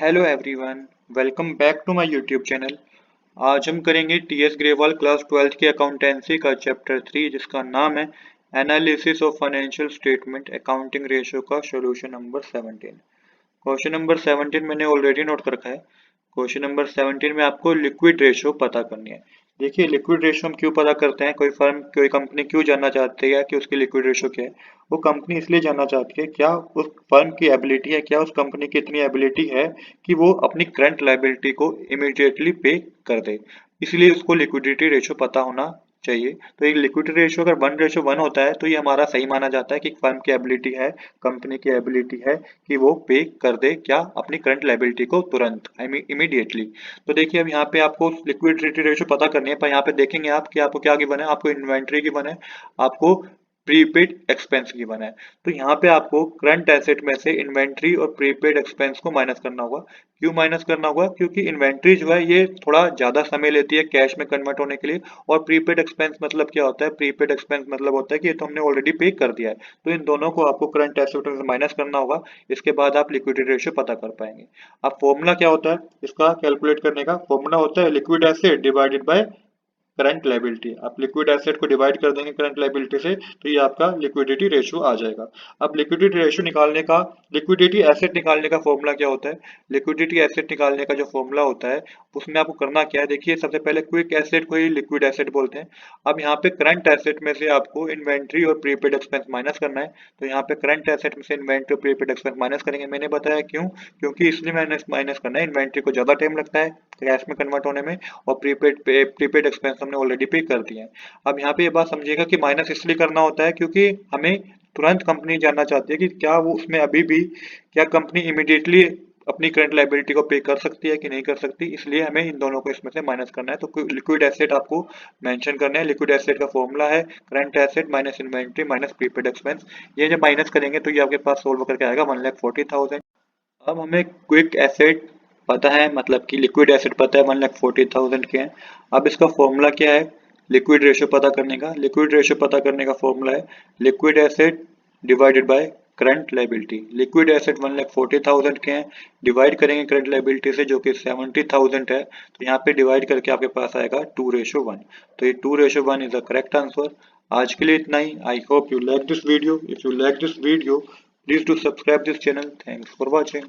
Hello everyone, welcome back to my YouTube channel. आज हम करेंगे टीएस ग्रेवाल क्लास 12th की अकाउंटेंसी का चैप्टर 3 जिसका नाम है analysis of financial statement accounting ratio का सॉल्यूशन नंबर 17। क्वेश्चन नंबर 17 मैंने ऑलरेडी नोट कर रखा है। क्वेश्चन नंबर 17 में आपको लिक्विड रेशियो पता करनी है। देखिए लिक्विड रेशियो हम क्यों पता करते हैं, कोई कंपनी क्यों जानना चाहती है कि उसकी लिक्विड रेशियो क्या है। वो कंपनी इसलिए जानना चाहती है क्या उस फर्म की एबिलिटी है, क्या उस कंपनी की इतनी एबिलिटी है कि वो अपनी करंट लायबिलिटी को इमीडिएटली पे कर दे। इसलिए उसको लिक्विडिटी रेशियो पता होना चाहिए। तो एक लिक्विडिटी रेशियो अगर 1:1 होता है तो ये हमारा सही माना जाता है कि फर्म की एबिलिटी है, कंपनी की एबिलिटी है कि वो पे कर दे क्या अपनी करंट लायबिलिटी को तुरंत इमीडिएटली। तो देखिए अब यहाँ पे आपको लिक्विडिटी रेशियो पता करनी है, पर यहाँ पे देखेंगे आप कि आपको क्या गिवन है, आपको इन्वेंट्री गिवन है, आपको प्रीपेड एक्सपेंस गिवन है। तो यहाँ पे आपको करंट एसेट में से इन्वेंट्री और प्रीपेड एक्सपेंस को माइनस करना होगा। क्यों माइनस करना होगा? क्योंकि इन्वेंट्री जो है ये थोड़ा ज्यादा समय लेती है कैश में कन्वर्ट होने के लिए, और प्रीपेड एक्सपेंस मतलब क्या होता है? प्रीपेड एक्सपेंस मतलब होता है कि ये तो हमने ऑलरेडी पे कर दिया है। तो इन दोनों को आपको करंट एसेट में से माइनस करना होगा, इसके बाद आप लिक्विडिटी रेशियो पता कर पाएंगे। अब फॉर्मूला क्या होता है इसका कैलकुलेट करने का? फॉर्मूला होता है liquid asset divided by current liability. आप लिक्विड एसेट को डिवाइड कर देंगे करंट लायबिलिटी से तो ये आपका लिक्विडिटी रेशियो आ जाएगा। अब लिक्विडिटी रेशियो निकालने का, लिक्विडिटी एसेट निकालने का फॉर्मूला क्या होता है? लिक्विडिटी एसेट निकालने का जो फॉर्मूला होता है उसमें आपको करना क्या है, देखिए सबसे पहले क्विक एसेट को ही लिक्विड एसेट बोलते हैं। अब यहाँ पे करंट एसेट में से आपको इन्वेंट्री और प्रीपेड एक्सपेंस माइनस करना है। तो यहाँ पे करंट एसेट में से इन्वेंट्री और प्रीपेड एक्सपेंस माइनस करेंगे। मैंने बताया क्यों, क्योंकि इसलिए माइनस माइनस करना है, इन्वेंट्री को ज्यादा टाइम लगता है कैश में कन्वर्ट होने में, और प्रीपेड एक्सपेंस हमने ऑलरेडी पे कर दिया है। अब यहाँ पे ये बात समझिएगा कि माइनस इसलिए करना होता है क्योंकि हमें तुरंत कंपनी जानना चाहती है कि क्या वो उसमें अभी भी, क्या कंपनी इमीडिएटली अपनी करंट लायबिलिटी को पे कर सकती है कि नहीं कर सकती, इसलिए हमें इन दोनों को इसमें से माइनस करना है। तो लिक्विड एसेट आपको मेंशन करना है। लिक्विड एसेट का फॉर्मूला है current asset minus inventory minus prepaid expense. ये जब माइनस करेंगे तो ये आपके पास सोल्व करके आएगा 1,40,000। अब हमें क्विक एसेट पता है, मतलब कि लिक्विड एसेट पता है 1,40,000 के हैं। अब इसका फॉर्मूला क्या है लिक्विड रेशियो पता करने का? लिक्विड रेशियो पता करने का फॉर्मूला है liquid asset divided by current liability. Liquid asset 1,40,000 के हैं, डिवाइड करेंगे करंट लायबिलिटी से जो कि 70,000 है, तो यहाँ पे डिवाइड करके आपके पास आएगा 2:1। तो ये 2:1 इज द करेक्ट आंसर। आज के लिए इतना ही। I hope you like this video. If you like this video, please do subscribe this channel. Thanks for watching.